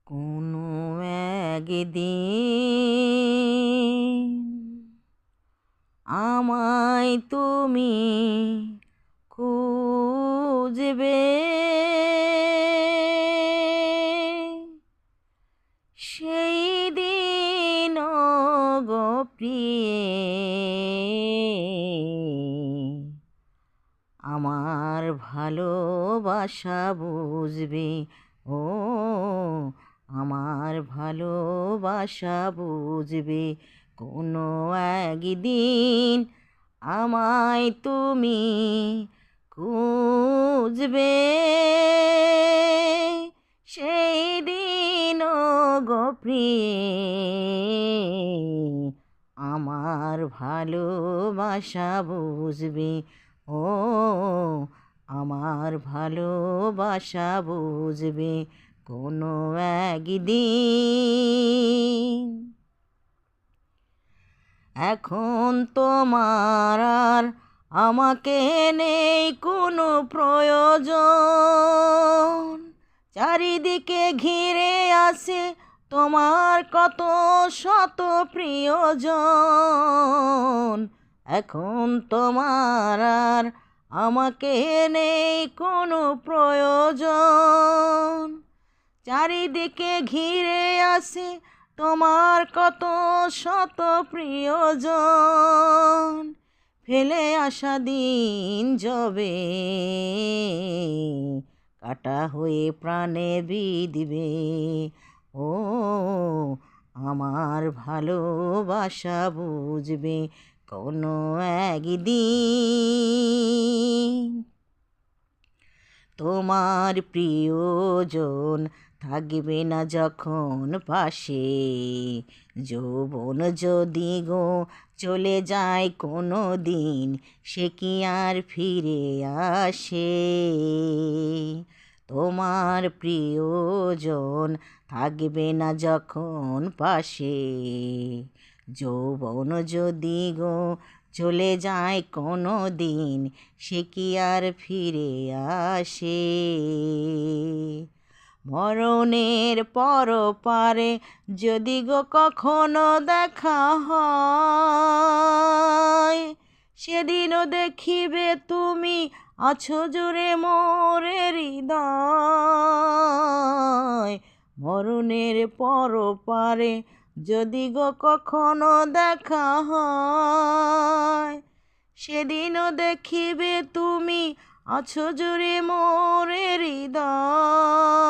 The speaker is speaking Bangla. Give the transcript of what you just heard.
কোনো একদিন আমায় তুমি খুঁজবে, সেই দিন গো প্রিয়ে আমার ভালোবাসা বুঝবে। ও আমার ভালোবাসা বুঝবে। কোনো একদিন আমায় তুমি খুঁজবে, সেই দিন গো প্রিয়ে আমার ভালোবাসা বুঝবে। ও আমার ভালোবাসা বুঝবে কোনো একদিন। এখন তোমার আর আমাকে নেই কোনো প্রয়োজন, চারিদিকে ঘিরে আছে তোমার কত শত প্রিয়জন। এখন তোমার আর আমাকে নেই কোনো প্রয়োজন, চারিদিকে ঘিরে আছে তোমার কত শত প্রিয়জন। ফেলে আসা দিন যবে কাটা হয়ে প্রাণে বিঁধবে। ও আমার ভালোবাসা বুঝবে কোনো একদিন। তোমার প্রিয়জন থাকবে না যখন পাশে, যৌবন যদি গো চলে যায় কোনো দিন, সে কি আর ফিরে আসে? তোমার প্রিয়জন থাকবে না যখন পাশে, যৌবন যদি গো চলে যায় কোনো দিন, সে কি আর ফিরে আসে? মরণের পরপারে যদি গো কখনো দেখা হয়, সেদিনও দেখিবে তুমি আছো জুড়ে মোরে হৃদয়। মরণের পরপারে যদি গো কখনো দেখা হয়, সেদিনও দেখিবে তুমি আছো জুড়ে মোরে হৃদয়।